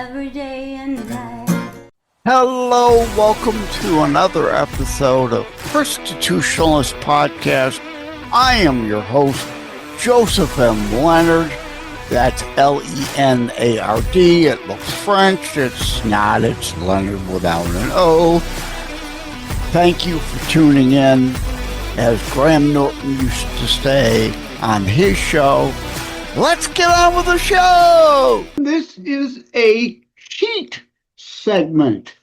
every day and night. Hello, welcome to another episode of Constitutionalist Podcast. I am your host, Joseph M. Leonard. That's L-E-N-A-R-D. It looks French. It's not. It's Leonard without an O. Thank you for tuning in. As Graham Norton used to say on his show, let's get on with the show. This is a cheat segment.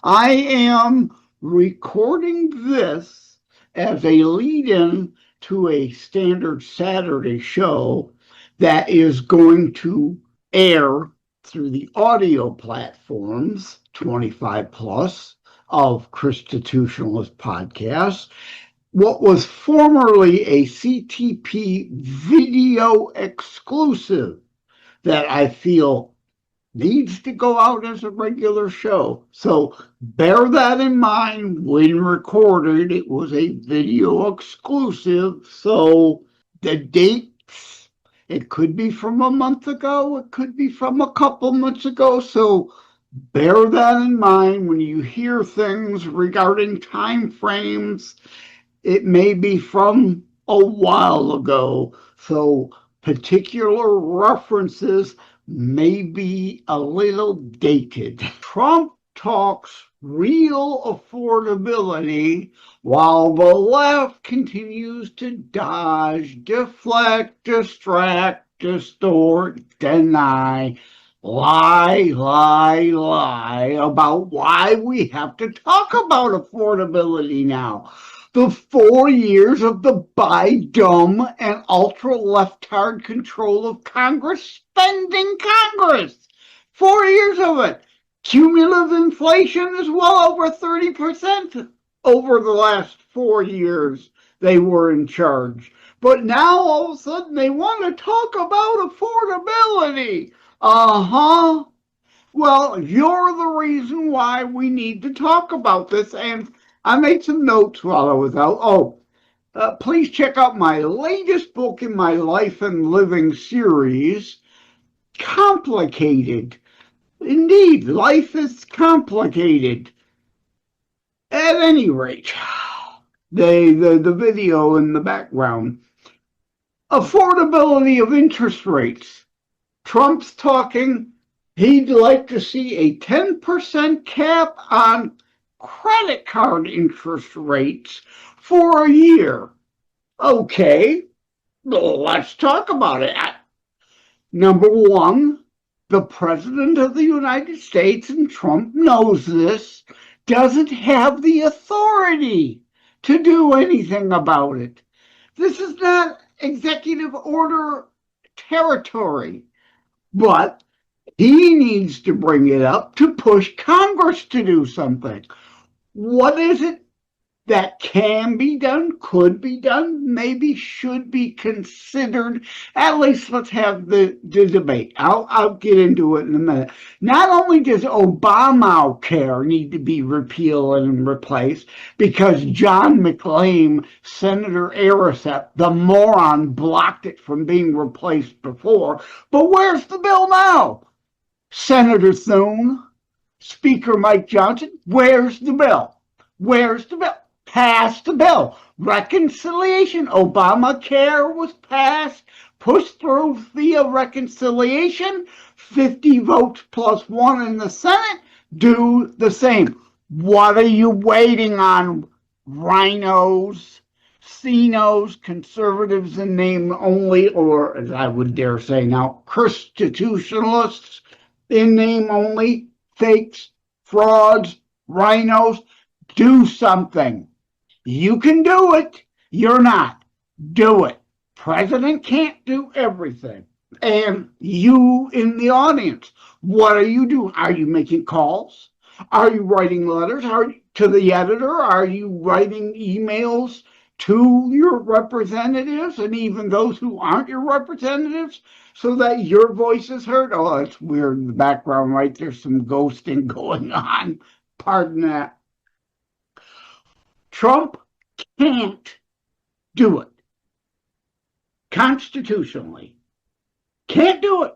I am recording this as a lead-in to a standard Saturday show that is going to air through the audio platforms, 25 plus, of Constitutionalist Podcasts. What was formerly a CTP video exclusive that I feel needs to go out as a regular show. So bear that in mind when recorded. It was a video exclusive. So the dates, it could be from a month ago. It could be from a couple months ago. So bear that in mind when you hear things regarding time frames. It may be from a while ago. So particular references may be a little dated. Trump talks real affordability while the left continues to dodge, deflect, distract, distort, deny, lie about why we have to talk about affordability now. The 4 years of the by-dumb and ultra-leftard control of Congress spending Congress. 4 years of it. Cumulative inflation is well over 30% over the last 4 years they were in charge. But now all of a sudden they want to talk about affordability. Well, you're the reason why we need to talk about this, and I made some notes while I was out. Please check out my latest book in my Life and Living series, Complicated. Indeed, life is complicated. At any rate, the video in the background. Affordability of interest rates. Trump's talking, he'd like to see a 10% cap on credit card interest rates for a year. Okay, let's talk about it. Number one, the President of the United States, and Trump knows this, doesn't have the authority to do anything about it. This is not executive order territory, but he needs to bring it up to push Congress to do something. What is it that can be done, could be done, maybe should be considered? At least let's have the debate. I'll get into it in a minute. Not only does Obamacare need to be repealed and replaced because John McCain, Senator Aricep, the moron, blocked it from being replaced before, but where's the bill now? Senator Thune, Speaker Mike Johnson, where's the bill? Where's the bill? Pass the bill. Reconciliation. Obamacare was passed, pushed through via reconciliation. 50 votes plus one in the Senate. Do the same. What are you waiting on, rhinos, CNOs, conservatives in name only, or as I would dare say now, constitutionalists in name only, fakes, frauds, rhinos? Do something. You can do it. You're not. Do it. President can't do everything. And you in the audience, what are you doing? Are you making calls? Are you writing letters? To the editor? Are you writing emails to your representatives and even those who aren't your representatives so that your voice is heard? Oh, it's weird in the background, right? There's some ghosting going on. Pardon that. Trump can't do it constitutionally. Can't do it.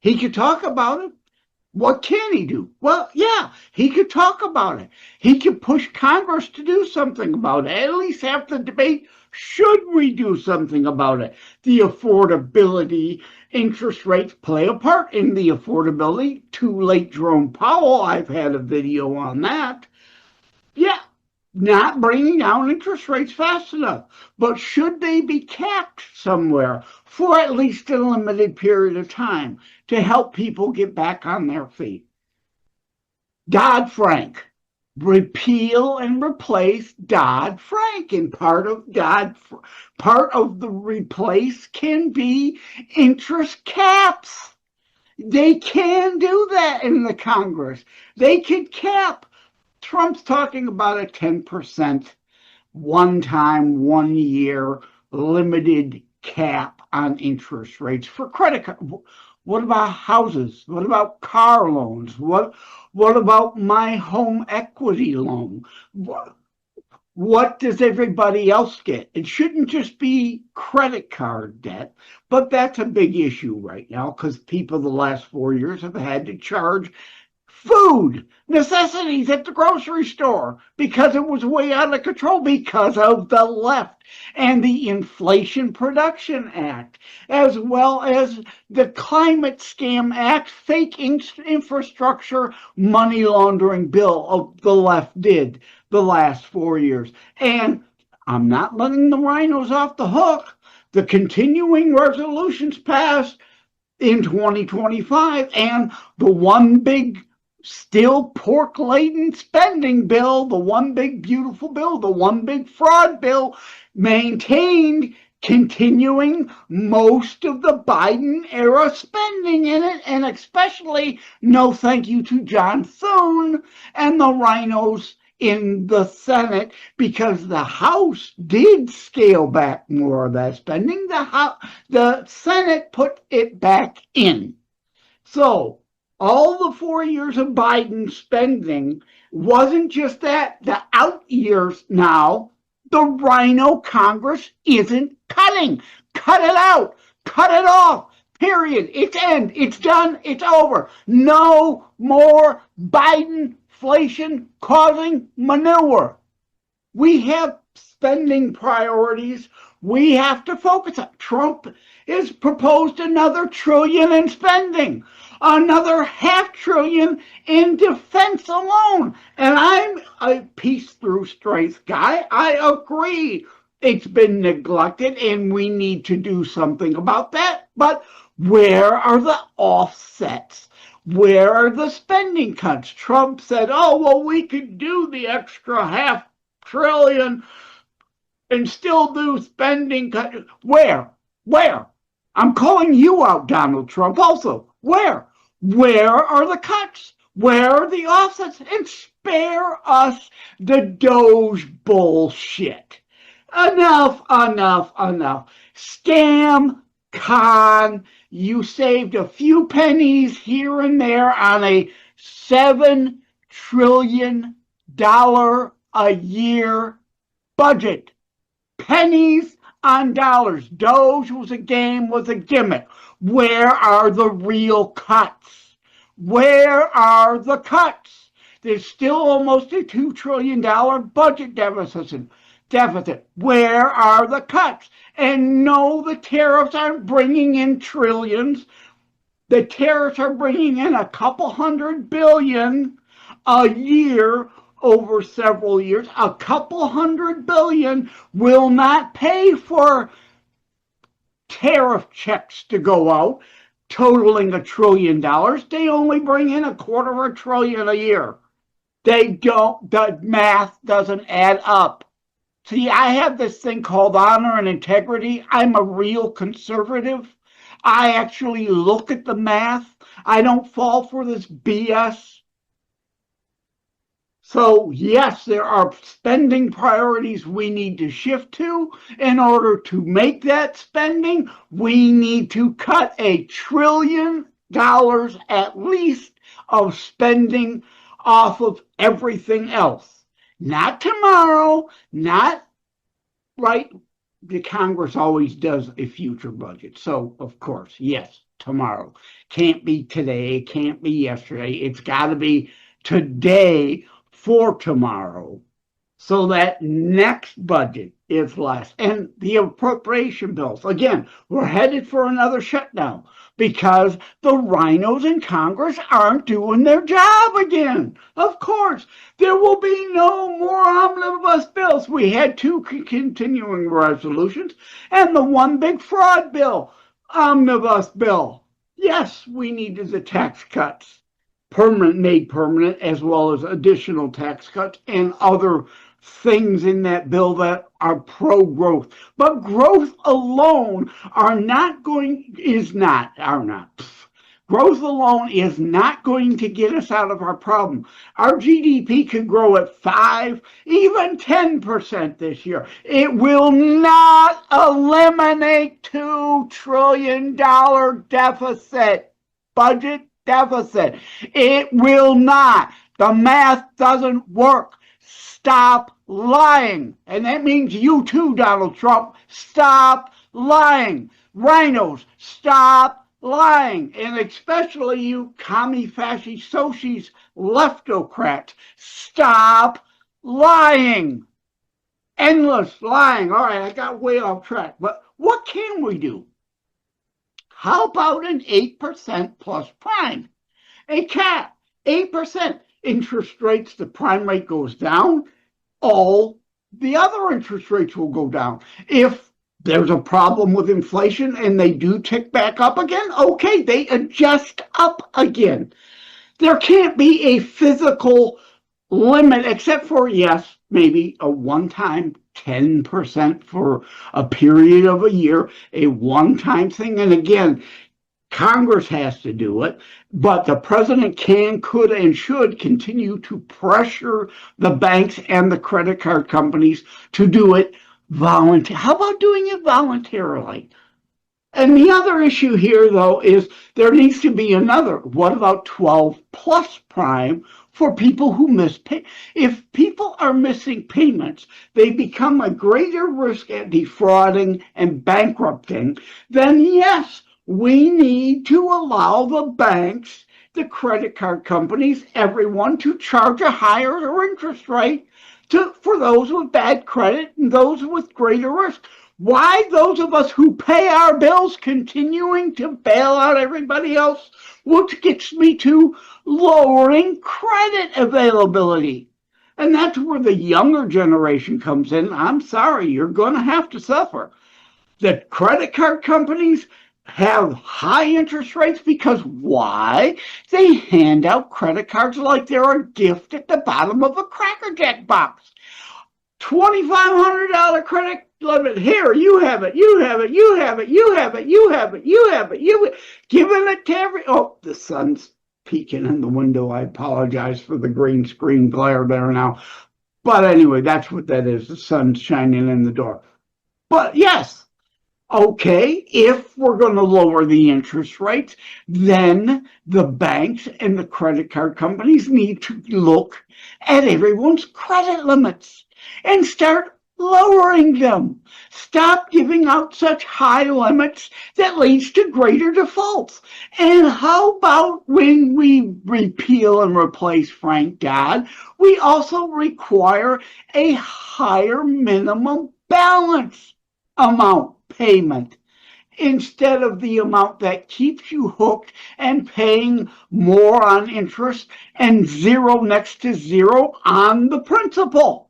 He could talk about it. What can he do? Well, yeah, he could talk about it. He could push Congress to do something about it. At least have the debate. Should we do something about it? The affordability, interest rates play a part in the affordability. Too late, Jerome Powell. I've had a video on that. Yeah, not bringing down interest rates fast enough. But should they be capped somewhere for at least a limited period of time to help people get back on their feet? Dodd-Frank. Repeal and replace Dodd-Frank. And part of the replace can be interest caps. They can do that in the Congress. They could cap. Trump's talking about a 10% one-time, one-year limited cap on interest rates for credit cards. What about houses? What about car loans? What about my home equity loan? What does everybody else get? It shouldn't just be credit card debt, but that's a big issue right now because people the last 4 years have had to charge food, necessities at the grocery store because it was way out of control because of the left and the Inflation Production Act, as well as the Climate Scam Act, fake infrastructure money laundering bill of the left did the last 4 years. And I'm not letting the rhinos off the hook. The continuing resolutions passed in 2025 and the one big still pork-laden spending bill, the one big beautiful bill, the one big fraud bill, maintained continuing most of the Biden-era spending in it, and especially no thank you to John Thune and the rhinos in the Senate, because the House did scale back more of that spending. The Senate put it back in. So all the 4 years of Biden spending wasn't just that. The out years now, the rhino Congress isn't cutting. Cut it out. Cut it off. Period. It's end. It's done. It's over. No more Biden inflation causing manure. We have spending priorities we have to focus on. Trump has proposed another trillion in spending, another $500 billion in defense alone. And I'm a peace through strength guy. I agree it's been neglected and we need to do something about that. But where are the offsets? Where are the spending cuts? Trump said, oh, well, we could do the extra $500 billion and still do spending cuts. Where? I'm calling you out, Donald Trump, also. Where? Where are the cuts? Where are the offsets? And spare us the Doge bullshit. Enough. Scam, con, you saved a few pennies here and there on a $7 trillion a year budget. Pennies on dollars. Doge was a game, was a gimmick. Where are the real cuts? Where are the cuts? There's still almost a $2 trillion budget deficit. Where are the cuts? And no, the tariffs aren't bringing in trillions. The tariffs are bringing in a couple $100 billion a year over several years. A couple $100 billion will not pay for tariff checks to go out, totaling $1 trillion. They only bring in $250 billion a year. The math doesn't add up. See, I have this thing called honor and integrity. I'm a real conservative. I actually look at the math. I don't fall for this BS. So, yes, there are spending priorities we need to shift to. In order to make that spending, we need to cut $1 trillion at least of spending off of everything else. Not tomorrow, not right the Congress always does a future budget. So, of course, yes, tomorrow. Can't be today, can't be yesterday. It's got to be today for tomorrow. So that next budget is less. And the appropriation bills, again, we're headed for another shutdown because the rhinos in Congress aren't doing their job again. Of course, there will be no more omnibus bills. We had two continuing resolutions and the one big fraud bill, omnibus bill. Yes, we needed the tax cuts made permanent, as well as additional tax cuts and other things in that bill that are pro-growth. But growth alone Growth alone is not going to get us out of our problem. Our GDP could grow at 5, even 10% this year. It will not eliminate $2 trillion budget deficit. It will not. The math doesn't work. Stop lying. And that means you too, Donald Trump. Stop lying. Rhinos, stop lying. And especially you commie, fascist, socialist, leftocrats, stop lying. Endless lying. All right, I got way off track. But what can we do? How about an 8% plus prime? A cap, 8%. Interest rates, the prime rate goes down, all the other interest rates will go down. If there's a problem with inflation and they do tick back up again, okay, they adjust up again. There can't be a physical limit except for, yes, maybe a one-time 10% for a period of a year, a one-time thing. And again, Congress has to do it, but the president can, could, and should continue to pressure the banks and the credit card companies to do it voluntarily. How about doing it voluntarily? And the other issue here, though, is there needs to be another. What about 12 plus prime for people who miss pay? If people are missing payments, they become a greater risk at defrauding and bankrupting, then yes, we need to allow the banks, the credit card companies, everyone to charge a higher interest rate for those with bad credit and those with greater risk. Why those of us who pay our bills continuing to bail out everybody else? Which gets me to lowering credit availability. And that's where the younger generation comes in. I'm sorry, you're going to have to suffer. The credit card companies have high interest rates because why? They hand out credit cards like they're a gift at the bottom of a Cracker Jack box. $2,500 credit limit. Here, you have it, you have it, you have it, you have it, you have it, you have it, giving it to every. Oh, the sun's peeking in the window. I apologize for the green screen glare there now. But anyway, that's what that is. The sun's shining in the door. But yes, okay, if we're going to lower the interest rates, then the banks and the credit card companies need to look at everyone's credit limits and start lowering them. Stop giving out such high limits that leads to greater defaults. And how about when we repeal and replace Frank Dodd, we also require a higher minimum balance amount payment instead of the amount that keeps you hooked and paying more on interest and zero next to zero on the principal,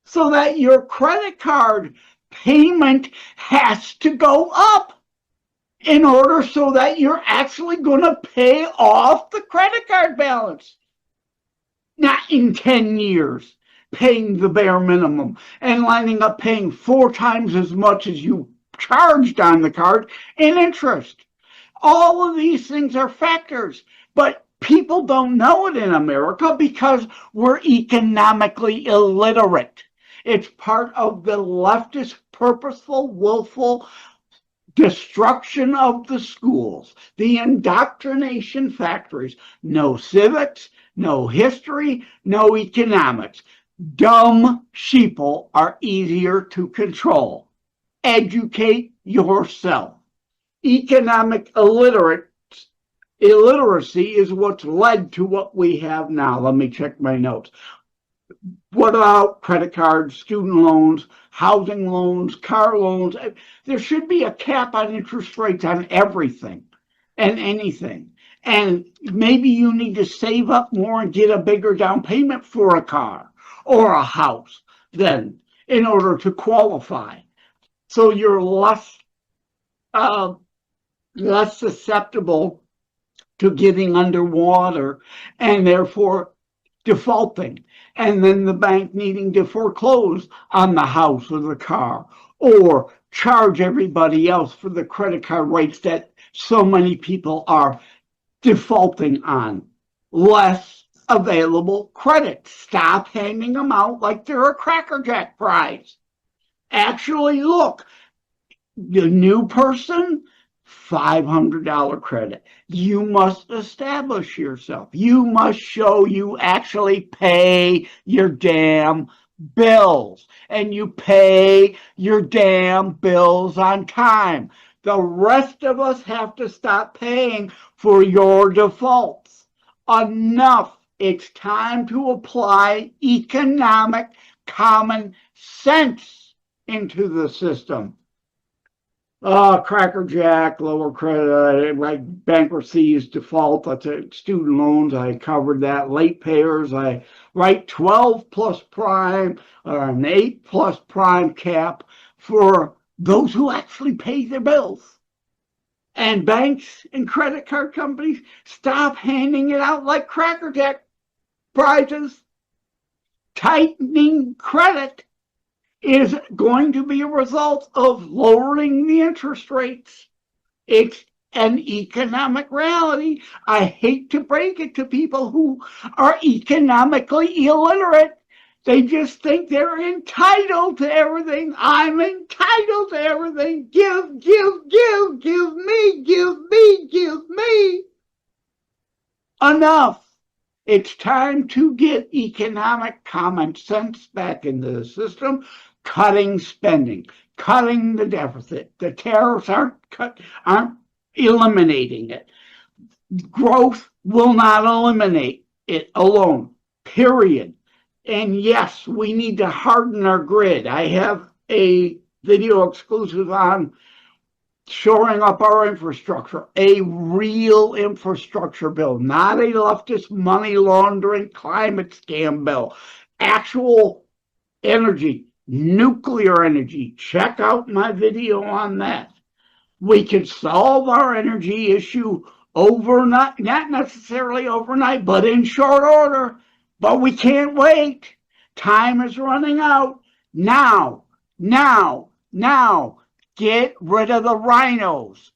so that your credit card payment has to go up in order so that you're actually going to pay off the credit card balance. Not in 10 years, paying the bare minimum and lining up paying 4 times as much as you charged on the card in interest. All of these things are factors, but people don't know it in America because we're economically illiterate. It's part of the leftist, purposeful, willful destruction of the schools, the indoctrination factories. No civics, no history, no economics. Dumb sheeple are easier to control. Educate yourself. Economic illiteracy is what's led to what we have now. Let me check my notes. What about credit cards, student loans, housing loans, car loans? There should be a cap on interest rates on everything and anything. And maybe you need to save up more and get a bigger down payment for a car or a house then in order to qualify. So you're less susceptible to getting underwater and therefore defaulting, and then the bank needing to foreclose on the house or the car or charge everybody else for the credit card rates that so many people are defaulting on. Less available credit. Stop handing them out like they're a Cracker Jack prize. Actually, look, the new person, $500 credit. You must establish yourself. You must show you actually pay your damn bills, and you pay your damn bills on time. The rest of us have to stop paying for your defaults. Enough. It's time to apply economic common sense into the system. Cracker Jack, lower credit, like bankruptcies, default, student loans, I covered that. Late payers, I write 12 plus prime or an 8 plus prime cap for those who actually pay their bills. And banks and credit card companies, stop handing it out like Cracker Jack prizes. Tightening credit is going to be a result of lowering the interest rates. It's an economic reality. I hate to break it to people who are economically illiterate. They just think they're entitled to everything. I'm entitled to everything. Give me. Enough. It's time to get economic common sense back into the system, cutting spending, cutting the deficit. The tariffs aren't eliminating it. Growth will not eliminate it alone, period. And yes, we need to harden our grid. I have a video exclusive on shoring up our infrastructure, a real infrastructure bill, not a leftist money laundering climate scam bill. Actual energy, nuclear energy. Check out my video on that. We can solve our energy issue overnight, not necessarily overnight, but in short order. But we can't wait. Time is running out. Now. Get rid of the rhinos.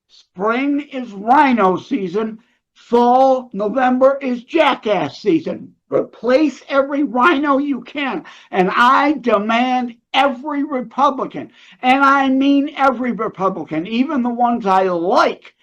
Spring is rhino season. Fall, November is jackass season. Replace every rhino you can. And I demand every Republican, and I mean every Republican, even the ones I like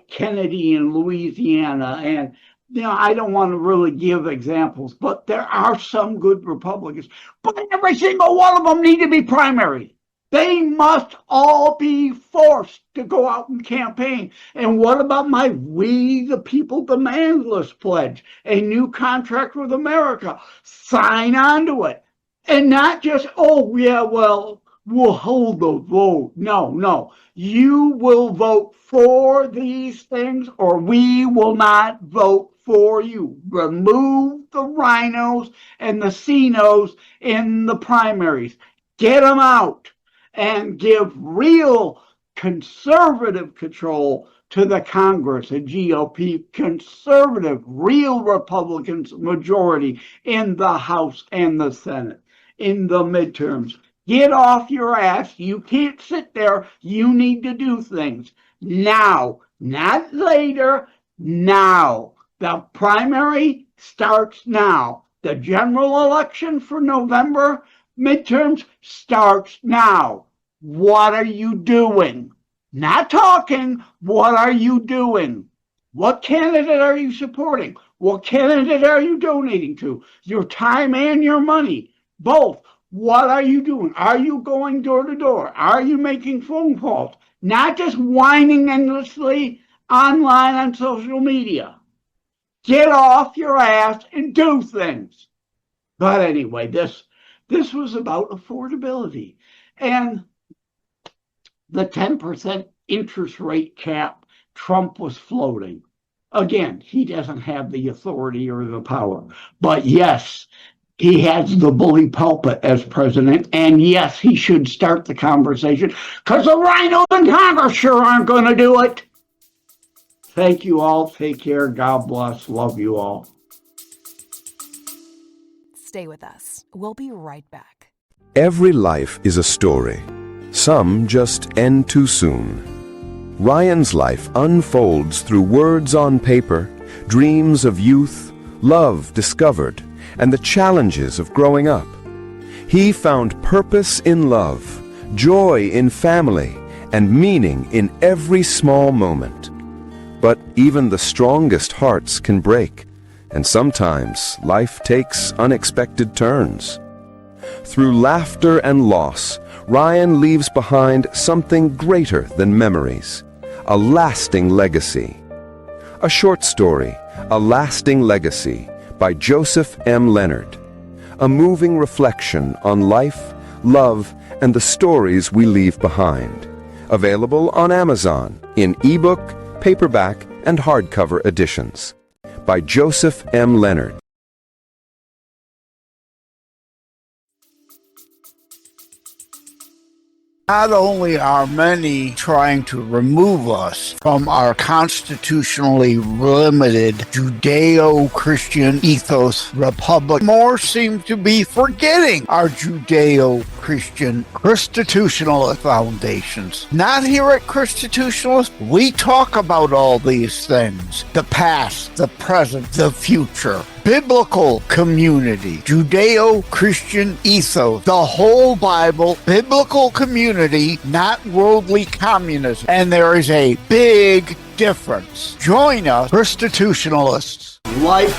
Kennedy in Louisiana. And I don't want to really give examples, but there are some good Republicans. But every single one of them need to be primary. They must all be forced to go out and campaign. And what about my We the People Demandless pledge? A new contract with America. Sign on to it. And not just, we'll hold the vote. No. You will vote for these things or we will not vote for you. Remove the rhinos and the CNOs in the primaries. Get them out. And give real conservative control to the Congress and GOP, conservative, real Republicans majority in the House and the Senate in the midterms. Get off your ass. You can't sit there. You need to do things now, not later, now. The primary starts now. The general election for November midterms starts now. What are you doing? Not talking. What are you doing? What candidate are you supporting? What candidate are you donating to? Your time and your money, both. What are you doing? Are you going door to door? Are you making phone calls? Not just whining endlessly online on social media. Get off your ass and do things. But anyway, this was about affordability. And the 10% interest rate cap Trump was floating. Again, he doesn't have the authority or the power. But yes, he has the bully pulpit as president. And yes, he should start the conversation because the rhinos in Congress sure aren't going to do it. Thank you all. Take care. God bless. Love you all. Stay with us. We'll be right back. Every life is a story. Some just end too soon. Ryan's life unfolds through words on paper, dreams of youth, love discovered, and the challenges of growing up. He found purpose in love, joy in family, and meaning in every small moment. But even the strongest hearts can break, and sometimes life takes unexpected turns. Through laughter and loss, Ryan leaves behind something greater than memories, a lasting legacy. A short story, A Lasting Legacy, by Joseph M. Leonard. A moving reflection on life, love, and the stories we leave behind. Available on Amazon in ebook, paperback, and hardcover editions. By Joseph M. Leonard. Not only are many trying to remove us from our constitutionally limited Judeo-Christian ethos republic, more seem to be forgetting our Judeo-Christian Christitutionalist foundations. Not here at Christitutionalist, we talk about all these things: the past, the present, the future. Biblical community, Judeo-Christian ethos, the whole Bible, biblical community, not worldly communism. And there is a big difference. Join us, Christitutionalists. Like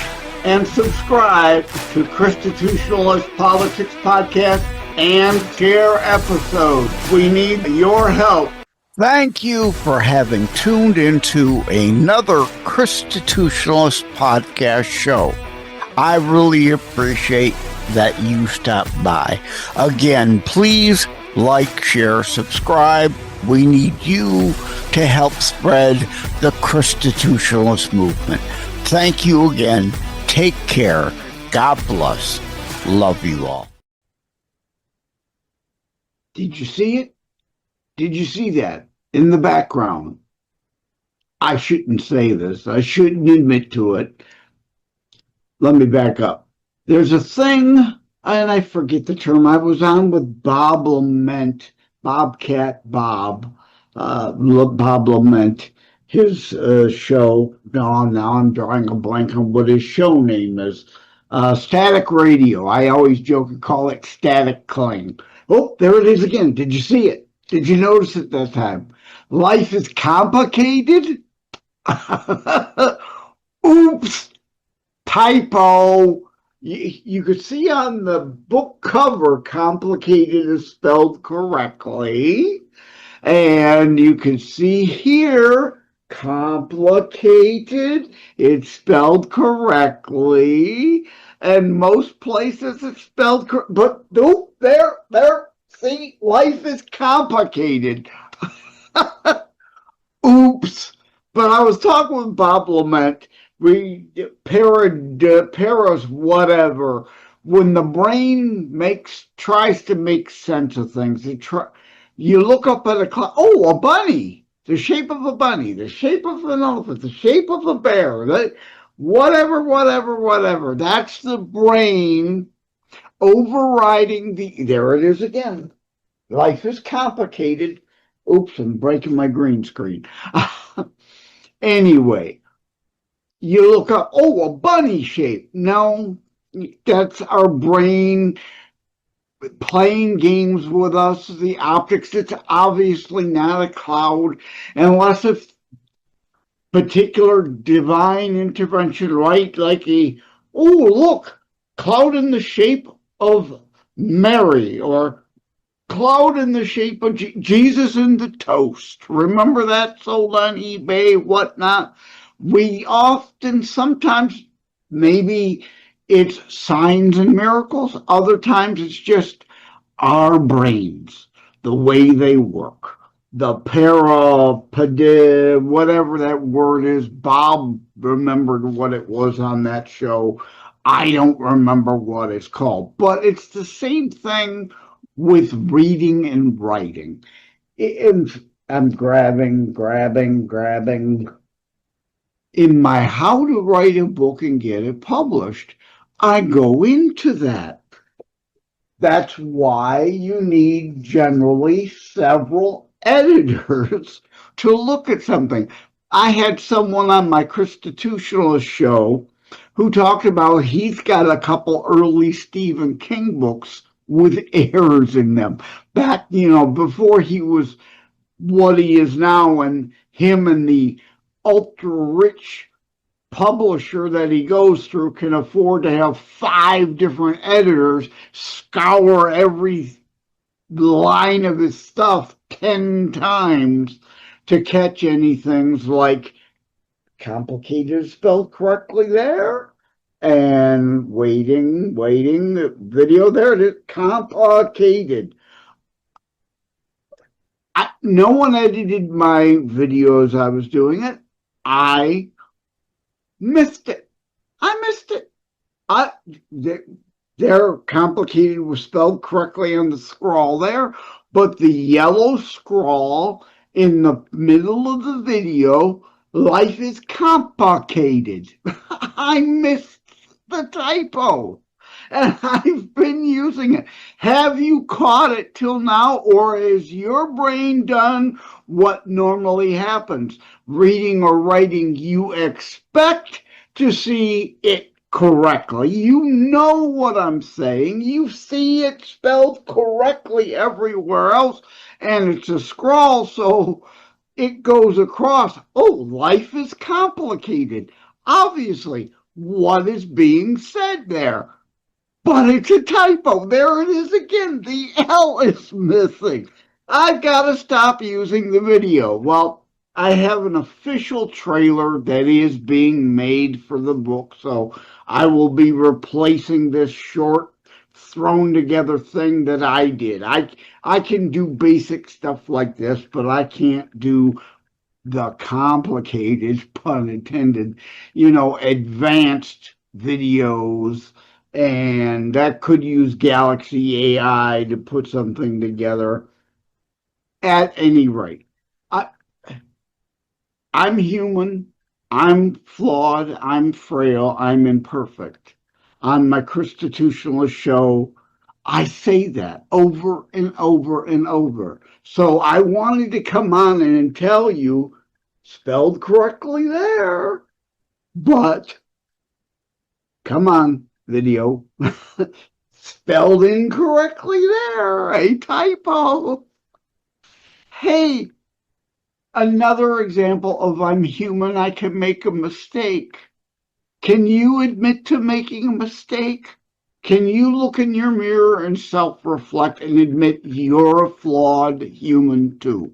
and subscribe to Christitutionalist Politics Podcast and share episodes. We need your help. Thank you for having tuned into another Christitutionalist podcast show. I really appreciate that you stopped by. Again, please like, share, subscribe. We need you to help spread the Christitutionalist movement. Thank you again. Take care. God bless. Love you all. Did you see it? Did you see that in the background? I shouldn't say this. I shouldn't admit to it. Let me back up. There's a thing, and I forget the term, I was on with Bob Lament, Bobcat Bob, Bob Lament, his show. Now I'm drawing a blank on what his show name is. Static Radio. I always joke and call it Static Cling. Oh, there it is again. Did you see it? Did you notice it that time? Life is complicated? Oops. Typo. You could see on the book cover, complicated is spelled correctly. And you can see here, complicated, it's spelled correctly. And most places it's spelled correct. But nope, there, see, life is complicated. Oops. But I was talking with Bob Lament. Paras, whatever. When the brain tries to make sense of things, you look up at a cloud. Oh, a bunny. The shape of a bunny. The shape of an elephant. The shape of a bear. Whatever. That's the brain overriding there it is again. Life is complicated. Oops, I'm breaking my green screen. Anyway. You look up, a bunny shape. No, that's our brain playing games with us, the optics. It's obviously not a cloud unless it's particular divine intervention, right? Like look, cloud in the shape of Mary, or cloud in the shape of Jesus in the toast. Remember that, sold on eBay, whatnot? We often, sometimes, maybe it's signs and miracles. Other times it's just our brains, the way they work. The whatever that word is. Bob remembered what it was on that show. I don't remember what it's called, but it's the same thing with reading and writing. And I'm grabbing. In my how to write a book and get it published, I go into that. That's why you need generally several editors to look at something. I had someone on my Constitutionalist show who talked about he's got a couple early Stephen King books with errors in them. Back, before he was what he is now, and him and the ultra rich publisher that he goes through can afford to have 5 different editors scour every line of his stuff 10 times to catch anything like complicated spelled correctly there, and waiting, the video there, it is complicated. No one edited my videos. I was doing it. I missed it. They're complicated, was spelled correctly on the scroll there, but the yellow scroll in the middle of the video, life is complicated. I missed the typo, and I've been using it. Have you caught it till now, or has your brain done what normally happens? Reading or writing, you expect to see it correctly. You know what I'm saying. You see it spelled correctly everywhere else, and it's a scroll, so it goes across. Oh, life is complicated. Obviously, what is being said there? But it's a typo. There it is again. The L is missing. I've got to stop using the video. Well, I have an official trailer that is being made for the book, so I will be replacing this short, thrown together thing that I did. I can do basic stuff like this, but I can't do the complicated, pun intended, advanced videos, and that could use Galaxy AI to put something together. At any rate, I'm human, I'm flawed, I'm frail, I'm imperfect. On my Constitutionalist show, I say that over and over and over. So I wanted to come on and tell you, spelled correctly there, but come on, video, spelled incorrectly there, a typo. Hey, another example of I'm human, I can make a mistake. Can you admit to making a mistake? Can you look in your mirror and self-reflect and admit you're a flawed human too?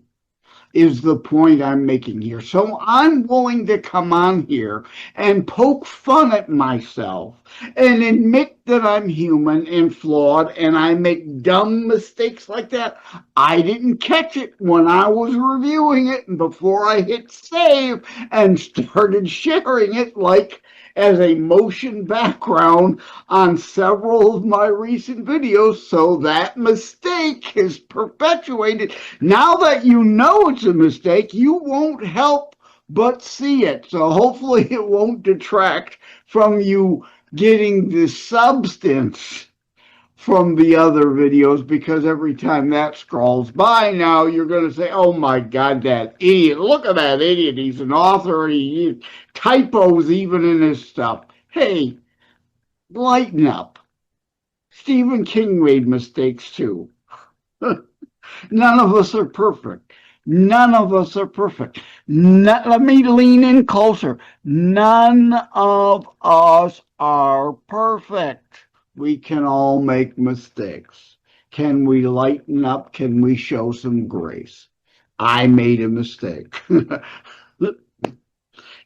Is the point I'm making here. So I'm willing to come on here and poke fun at myself and admit that I'm human and flawed and I make dumb mistakes like that. I didn't catch it when I was reviewing it and before I hit save and started sharing it like as a motion background on several of my recent videos, so that mistake is perpetuated. Now that you know it's a mistake, you won't help but see it. So hopefully it won't detract from you getting the substance from the other videos, because every time that scrolls by now, you're going to say, oh my God, that idiot. Look at that idiot. He's an author. He typos even in his stuff. Hey, lighten up. Stephen King made mistakes too. None of us are perfect. None of us are perfect. Let me lean in closer. None of us are perfect. We can all make mistakes. Can we lighten up? Can we show some grace? I made a mistake.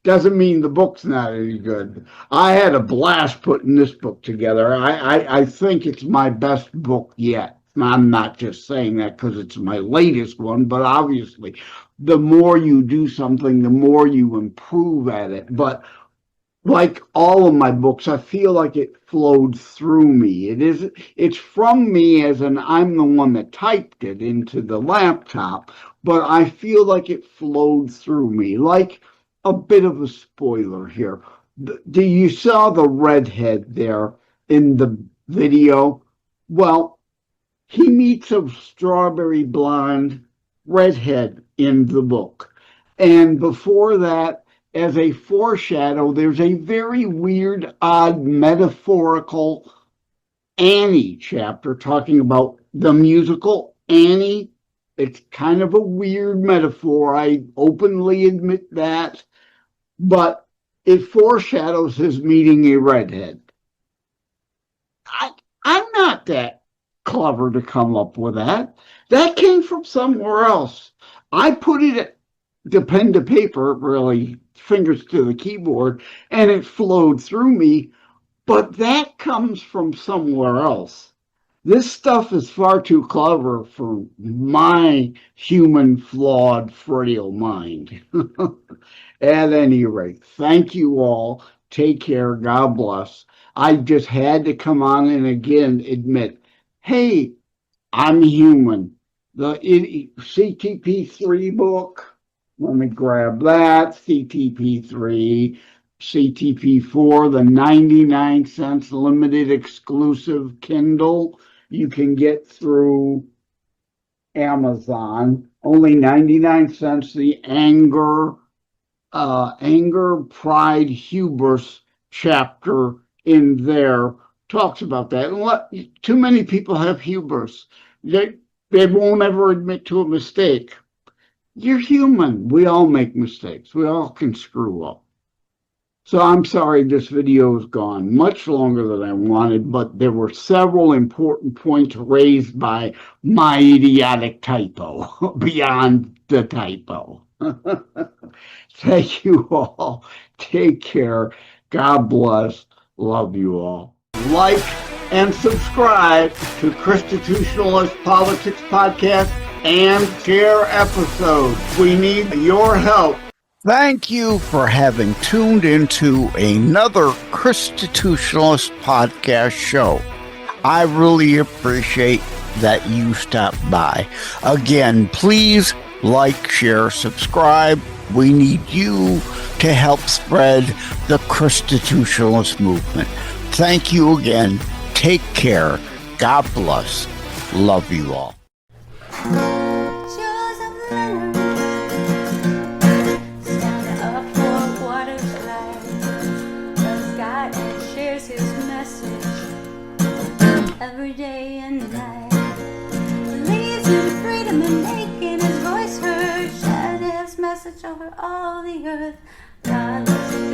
Doesn't mean the book's not any good. I had a blast putting this book together. I think it's my best book yet. I'm not just saying that because it's my latest one, but obviously, the more you do something, the more you improve at it. But like all of my books, I feel like it flowed through me. It's from me as in I'm the one that typed it into the laptop, but I feel like it flowed through me. Like a bit of a spoiler here. Do you saw the redhead there in the video? Well, he meets a strawberry blonde redhead in the book. And before that, as a foreshadow, there's a very weird, odd, metaphorical Annie chapter talking about the musical Annie. It's kind of a weird metaphor. I openly admit that. But it foreshadows his meeting a redhead. I'm not that clever to come up with that. That came from somewhere else. I put it to pen to paper, really, fingers to the keyboard, and it flowed through me, but that comes from somewhere else. This stuff is far too clever for my human, flawed, frail mind. At any rate, thank you all. Take care. God bless. I just had to come on and again admit, hey, I'm human. The CTP3 book, let me grab that. CTP3, CTP4, the 99 cents limited exclusive Kindle you can get through Amazon. Only 99 cents. The anger, pride, hubris chapter in there talks about that. And too many people have hubris. They won't ever admit to a mistake. You're human. We all make mistakes. We all can screw up. So I'm sorry this video is gone much longer than I wanted, but there were several important points raised by my idiotic typo, beyond the typo. Thank you all. Take care. God bless. Love you all. Like and subscribe to Constitutionalist Politics Podcast and share episodes. We need your help. Thank you for having tuned into another Constitutionalist podcast show. I really appreciate that you stopped by. Again, please like, share, subscribe. We need you to help spread the Constitutionalist movement. Thank you again. Take care. God bless. Love you all. Every day and night, believes in freedom and making his voice heard, sharing his message over all the earth. God loves you,